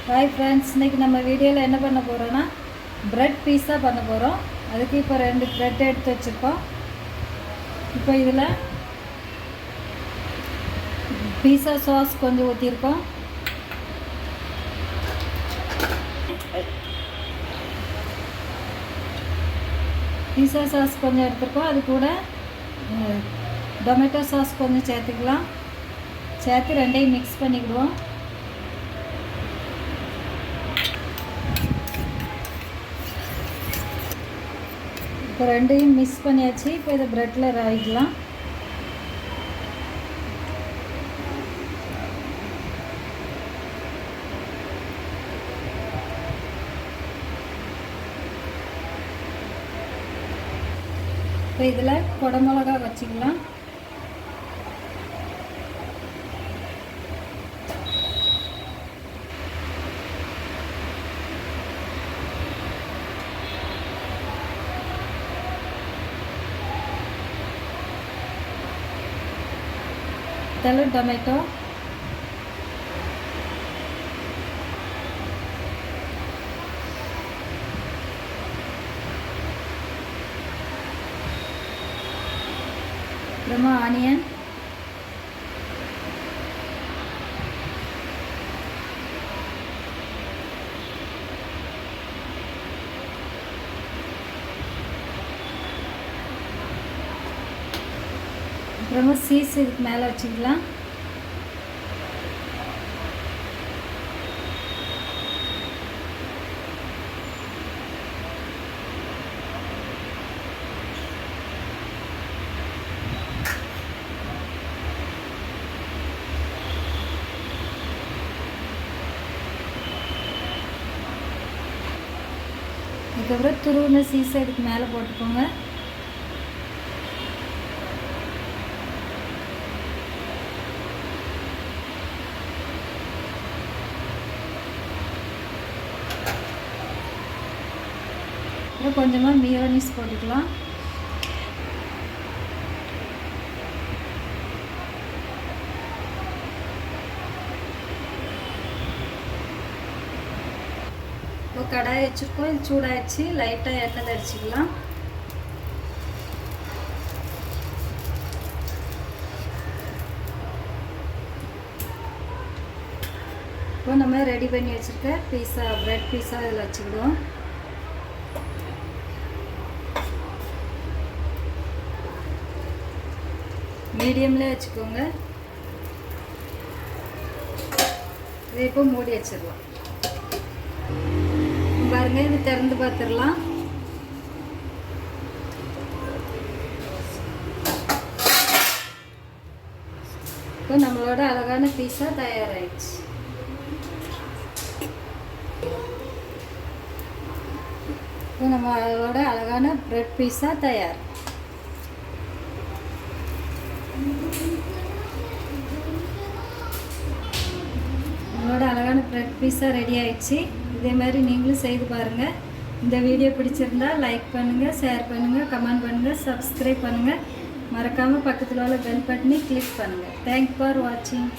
Hi friends, இன்றைக்கி நம்ம வீடியோவில் என்ன பண்ண போகிறோன்னா ப்ரெட் பீஸா பண்ண போகிறோம். அதுக்கு இப்போ 2 ப்ரெட் எடுத்து வச்சுருக்கோம். இப்போ இதில் பீஸா சாஸ் கொஞ்சம் ஊற்றிருக்கோம். பீஸா சாஸ் கொஞ்சம் எடுத்துருக்கோம். அது கூட டொமேட்டோ சாஸ் கொஞ்சம் சேர்த்துக்கலாம். சேர்த்து ரெண்டையும் மிக்ஸ் பண்ணிக்கிடுவோம். இப்போ ரெண்டையும் மிக்ஸ் பண்ணியாச்சு. இப்போ இதை ப்ரெட்டில் ராவிக்கலாம். இப்போ இதில் குடமிளகா வச்சுக்கலாம். இதில் டொமேட்டோ, அப்புறமா ஆனியன், அப்புறமா சீஸ் இதுக்கு மேலே வச்சுக்கலாம். அதுக்கப்புறம் துருவின சீஸை இதுக்கு மேலே போட்டுக்கோங்க. அப்புறம் கொஞ்சமாக மியோனீஸ் போட்டுக்கலாம். இப்போ கடாய் வச்சுருக்கோம். இது சூடாகிடுச்சு. லைட்டாக எண்ணெய் தடிச்சிக்கலாம். இப்போ நம்ம ரெடி பண்ணி வச்சுருக்க பீஸா, ப்ரெட் பீஸா இதில் வச்சுக்கிடுவோம். மீடியம்லேயே வச்சுக்கோங்க. இதை இப்போ மூடி வச்சிடலாம். பாருங்கள், இது திறந்து பார்த்துடலாம். இப்போ நம்மளோட அழகான பீஸா தயாராகிடுச்சு. இப்போ நம்மளோட அழகான ப்ரெட் பீஸா தயார். நம்மளோட அழகான ப்ரெட் பீஸா ரெடி ஆயிடுச்சு. இதே மாதிரி நீங்களும் செய்து பாருங்கள். இந்த வீடியோ பிடிச்சிருந்தா லைக் பண்ணுங்கள், ஷேர் பண்ணுங்கள், கமெண்ட் பண்ணுங்கள், சப்ஸ்கிரைப் பண்ணுங்கள். மறக்காமல் பக்கத்தில் உள்ள பெல் பட்டனை கிளிக் பண்ணுங்கள். தேங்க்ஸ் ஃபார் வாட்சிங்.